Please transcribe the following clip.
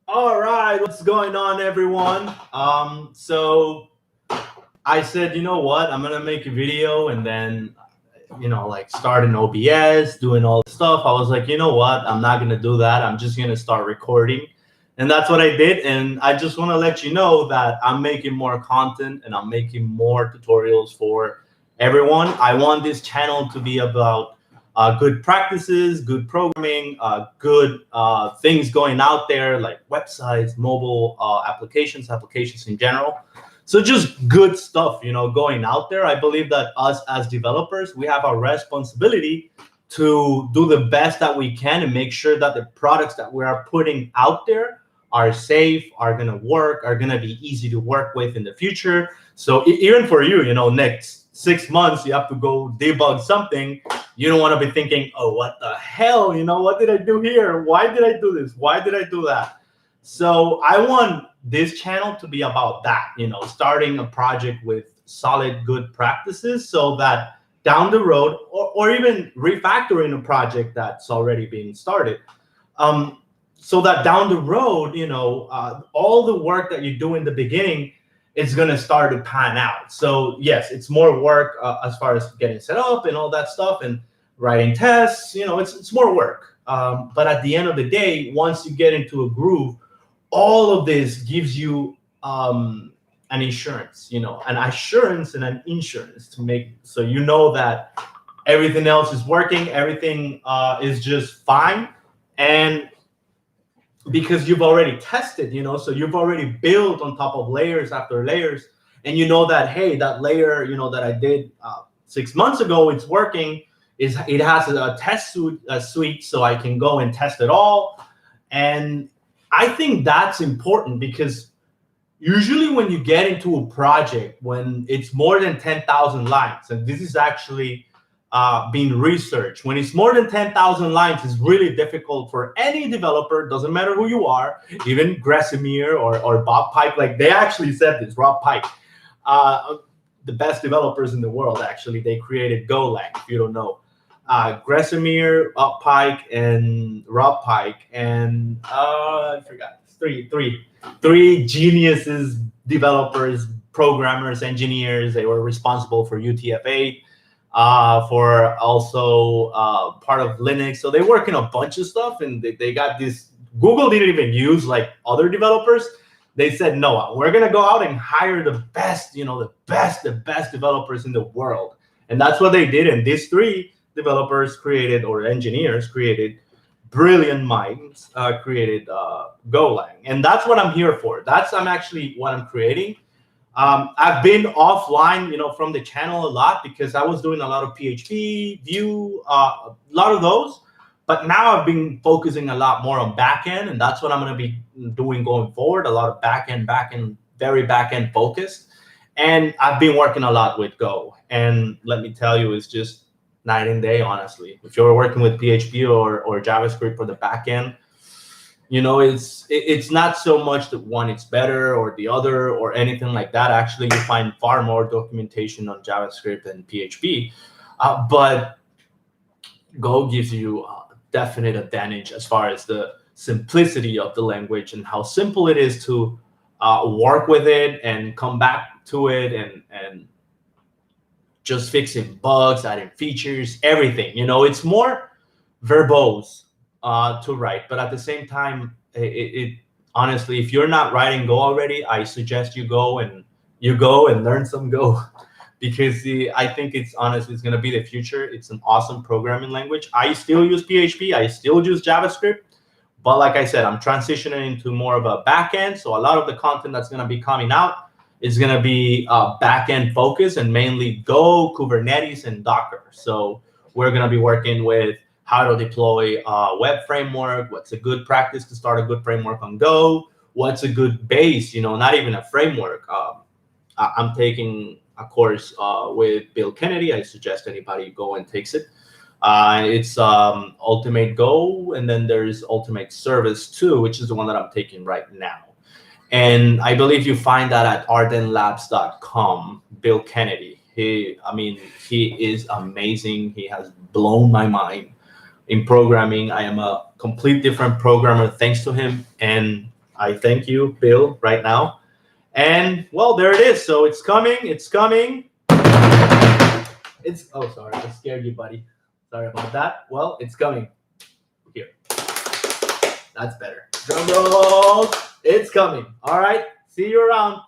All right, what's going on, everyone? So I said, you know what? I'm gonna make a video and then, like start an OBS, doing all the stuff. I was like, you know what? I'm not gonna do that. I'm just gonna start recording, and that's what I did. And I just want to let you know that I'm making more content and I'm making more tutorials for everyone. I want this channel to be about good practices, good programming, good things going out there like websites, mobile applications in general. So just good stuff, going out there. I believe that us as developers, we have a responsibility to do the best that we can and make sure that the products that we are putting out there are safe, are going to work, are going to be easy to work with in the future. So even for you, next 6 months, you have to go debug something. You don't want to be thinking, oh, what the hell? What did I do here? Why did I do this? Why did I do that? So I want this channel to be about that, starting a project with solid, good practices so that down the road, or even refactoring a project that's already being started, so that down the road, all the work that you do in the beginning is going to start to pan out. So yes, it's more work as far as getting set up and all that stuff and writing tests, it's more work. But at the end of the day, once you get into a groove, all of this gives you an insurance, an assurance and an insurance to make so that everything else is working, everything is just fine, and because you've already tested, so you've already built on top of layers after layers, and you know that hey, that layer, that I did 6 months ago, it's working. It has a test suite, so I can go and test it all, and I think that's important because usually when you get into a project, when it's more than 10,000 lines, and this is actually being researched, when it's more than 10,000 lines, it's really difficult for any developer, doesn't matter who you are, even Gressomir or Bob Pike, like they actually said this, Rob Pike, the best developers in the world, actually, they created Golang, if you don't know. Gressomir, Pike, and Rob Pike, and I forgot three geniuses, developers, programmers, engineers. They were responsible for UTF-8, for also part of Linux. So they work in a bunch of stuff, and they got this. Google didn't even use like other developers. They said, no, we're gonna go out and hire the best, the best developers in the world, and that's what they did. And these three developers created, or engineers created, brilliant minds created Golang, and that's what I'm here for. I'm actually what I'm creating. I've been offline, from the channel a lot because I was doing a lot of PHP, Vue, a lot of those. But now I've been focusing a lot more on backend, and that's what I'm going to be doing going forward. A lot of backend, very backend focused. And I've been working a lot with Go. And let me tell you, it's just night and day, honestly. If you're working with PHP or JavaScript for the backend, it's not so much that one is better or the other or anything like that. Actually, you find far more documentation on JavaScript and PHP, but Go gives you a definite advantage as far as the simplicity of the language and how simple it is to work with it and come back to it and just fixing bugs, adding features, everything. It's more verbose to write, but at the same time, it honestly, if you're not writing Go already, I suggest you go and learn some Go because I think it's going to be the future. It's an awesome programming language. I still use PHP, I still use JavaScript, but like I said, I'm transitioning into more of a backend. So a lot of the content that's going to be coming out is going to be backend focused and mainly Go, Kubernetes, and Docker. So we're going to be working with how to deploy a web framework, what's a good practice to start a good framework on Go, what's a good base, not even a framework. I'm taking a course with Bill Kennedy. I suggest anybody go and takes it. It's Ultimate Go, and then there's Ultimate Service 2, which is the one that I'm taking right now. And I believe you find that at ardenlabs.com, Bill Kennedy. He is amazing. He has blown my mind in programming. I am a complete different programmer thanks to him. And I thank you, Bill, right now. And well, there it is. So it's coming. It's coming. It's oh, sorry, I scared you, buddy. Sorry about that. Well, it's coming. Here. That's better. Drum roll. It's coming. All right. See you around.